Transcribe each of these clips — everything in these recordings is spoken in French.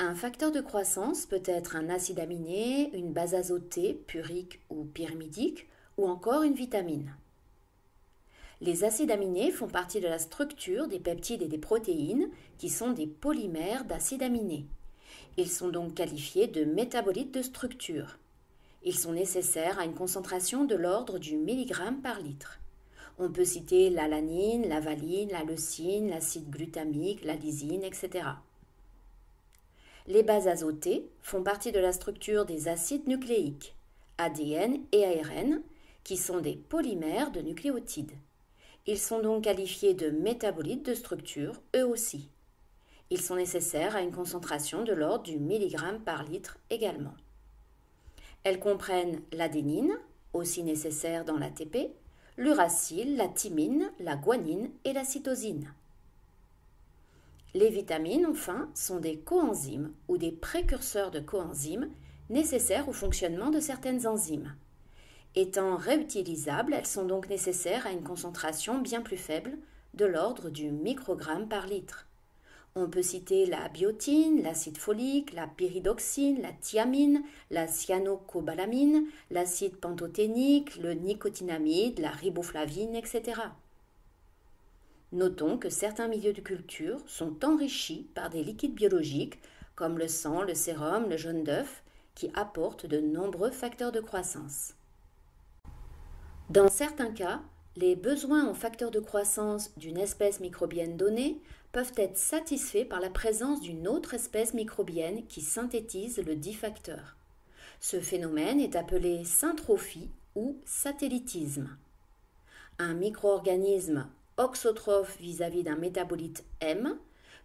Un facteur de croissance peut être un acide aminé, une base azotée, purique ou pyrimidique, ou encore une vitamine. Les acides aminés font partie de la structure des peptides et des protéines, qui sont des polymères d'acides aminés. Ils sont donc qualifiés de métabolites de structure. Ils sont nécessaires à une concentration de l'ordre du milligramme par litre. On peut citer l'alanine, la valine, la leucine, l'acide glutamique, la lysine, etc. Les bases azotées font partie de la structure des acides nucléiques, ADN et ARN, qui sont des polymères de nucléotides. Ils sont donc qualifiés de métabolites de structure, eux aussi. Ils sont nécessaires à une concentration de l'ordre du milligramme par litre également. Elles comprennent l'adénine, aussi nécessaire dans l'ATP, l'uracile, la thymine, la guanine et la cytosine. Les vitamines, enfin, sont des coenzymes ou des précurseurs de coenzymes nécessaires au fonctionnement de certaines enzymes. Étant réutilisables, elles sont donc nécessaires à une concentration bien plus faible, de l'ordre du microgramme par litre. On peut citer la biotine, l'acide folique, la pyridoxine, la thiamine, la cyanocobalamine, l'acide pantothénique, le nicotinamide, la riboflavine, etc. Notons que certains milieux de culture sont enrichis par des liquides biologiques comme le sang, le sérum, le jaune d'œuf, qui apportent de nombreux facteurs de croissance. Dans certains cas, les besoins en facteurs de croissance d'une espèce microbienne donnée peuvent être satisfaits par la présence d'une autre espèce microbienne qui synthétise le dit facteur. Ce phénomène est appelé syntrophie ou satellitisme. Un micro-organisme auxotrophe vis-à-vis d'un métabolite M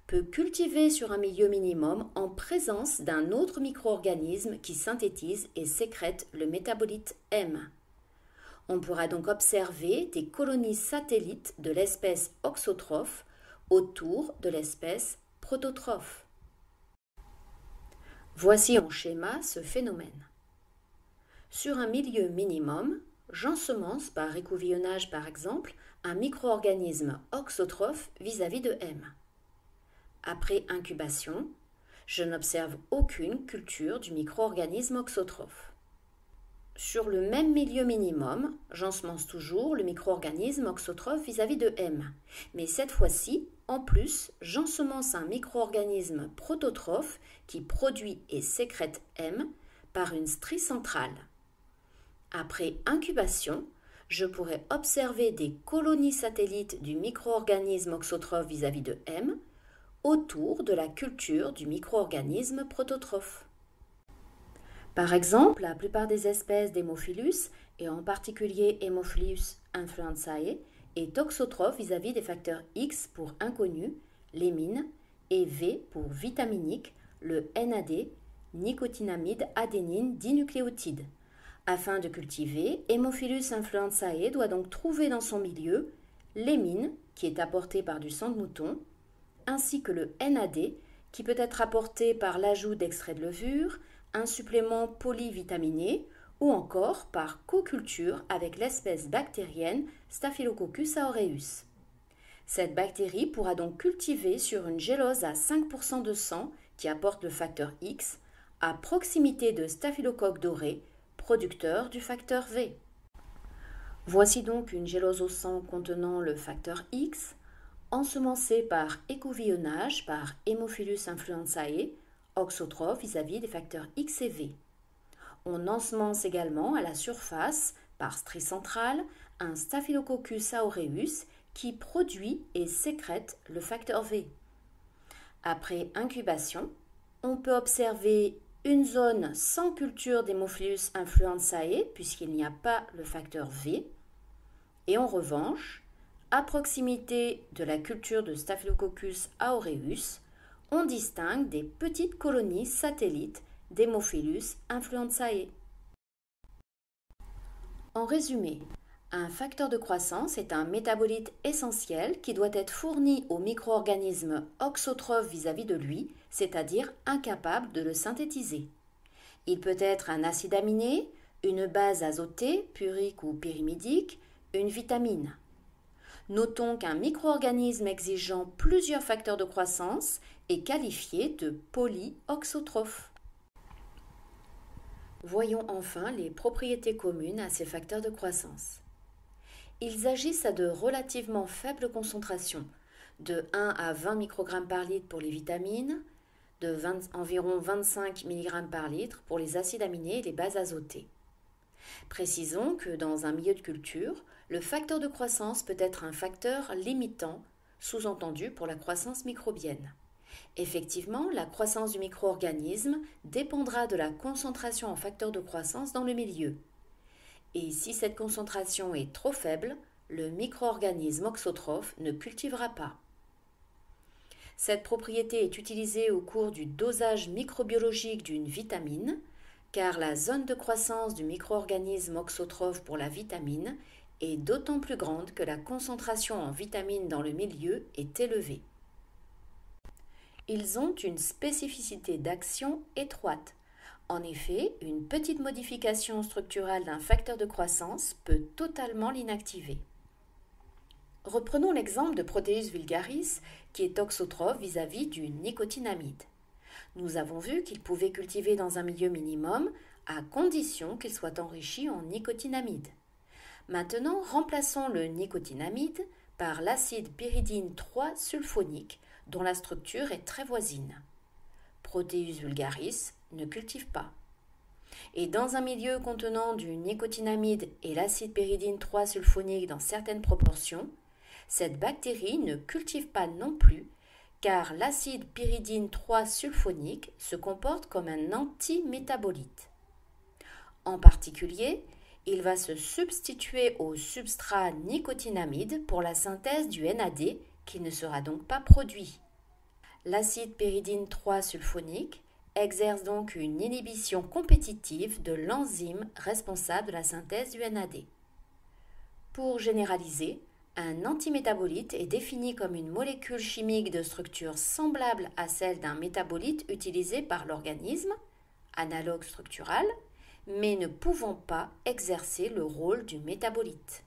peut cultiver sur un milieu minimum en présence d'un autre micro-organisme qui synthétise et sécrète le métabolite M. On pourra donc observer des colonies satellites de l'espèce auxotrophe autour de l'espèce prototrophe. Voici en schéma ce phénomène. Sur un milieu minimum, j'ensemence par écouvillonnage par exemple un micro-organisme auxotrophe vis-à-vis de M. Après incubation, je n'observe aucune culture du micro-organisme auxotrophe. Sur le même milieu minimum, j'ensemence toujours le micro-organisme auxotrophe vis-à-vis de M. Mais cette fois-ci, en plus, j'ensemence un micro-organisme prototrophe qui produit et sécrète M par une strie centrale. Après incubation, je pourrais observer des colonies satellites du micro-organisme auxotrophe vis-à-vis de M autour de la culture du micro-organisme prototrophe. Par exemple, la plupart des espèces d'Haemophilus, et en particulier Haemophilus influenzae, est auxotrophe vis-à-vis des facteurs X pour inconnu, lémine, et V pour vitaminique, le NAD, nicotinamide adénine dinucléotide. Afin de cultiver, Haemophilus influenzae doit donc trouver dans son milieu lémine, qui est apportée par du sang de mouton, ainsi que le NAD, qui peut être apporté par l'ajout d'extrait de levure, un supplément polyvitaminé ou encore par co-culture avec l'espèce bactérienne Staphylococcus aureus. Cette bactérie pourra donc cultiver sur une gélose à 5% de sang qui apporte le facteur X à proximité de staphylocoque doré, producteur du facteur V. Voici donc une gélose au sang contenant le facteur X, ensemencée par écouvillonnage par Haemophilus influenzae, auxotrophe vis-à-vis des facteurs X et V. On ensemence également à la surface, par strie centrale, un Staphylococcus aureus qui produit et sécrète le facteur V. Après incubation, on peut observer une zone sans culture d'Haemophilus influenzae puisqu'il n'y a pas le facteur V. Et en revanche, à proximité de la culture de Staphylococcus aureus, on distingue des petites colonies satellites d'Haemophilus influenzae. En résumé, un facteur de croissance est un métabolite essentiel qui doit être fourni au micro-organisme auxotrophe vis-à-vis de lui, c'est-à-dire incapable de le synthétiser. Il peut être un acide aminé, une base azotée, purique ou pyrimidique, une vitamine. Notons qu'un micro-organisme exigeant plusieurs facteurs de croissance est qualifié de polyoxotrophe. Voyons enfin les propriétés communes à ces facteurs de croissance. Ils agissent à de relativement faibles concentrations, de 1 à 20 microgrammes par litre pour les vitamines, de environ 25 mg par litre pour les acides aminés et les bases azotées. Précisons que dans un milieu de culture, le facteur de croissance peut être un facteur limitant, sous-entendu pour la croissance microbienne. Effectivement, la croissance du micro-organisme dépendra de la concentration en facteur de croissance dans le milieu. Et si cette concentration est trop faible, le micro-organisme auxotrophe ne cultivera pas. Cette propriété est utilisée au cours du dosage microbiologique d'une vitamine, car la zone de croissance du micro-organisme auxotrophe pour la vitamine est d'autant plus grande que la concentration en vitamine dans le milieu est élevée. Ils ont une spécificité d'action étroite. En effet, une petite modification structurale d'un facteur de croissance peut totalement l'inactiver. Reprenons l'exemple de Proteus vulgaris qui est auxotrophe vis-à-vis du nicotinamide. Nous avons vu qu'il pouvait cultiver dans un milieu minimum à condition qu'il soit enrichi en nicotinamide. Maintenant, remplaçons le nicotinamide par l'acide pyridine 3 sulfonique dont la structure est très voisine. Proteus vulgaris ne cultive pas. Et dans un milieu contenant du nicotinamide et l'acide pyridine 3 sulfonique dans certaines proportions, cette bactérie ne cultive pas non plus car l'acide pyridine 3 sulfonique se comporte comme un antimétabolite. En particulier, il va se substituer au substrat nicotinamide pour la synthèse du NAD qui ne sera donc pas produit. L'acide pyridine 3 sulfonique exerce donc une inhibition compétitive de l'enzyme responsable de la synthèse du NAD. Pour généraliser, un antimétabolite est défini comme une molécule chimique de structure semblable à celle d'un métabolite utilisé par l'organisme, analogue structural, mais ne pouvant pas exercer le rôle du métabolite.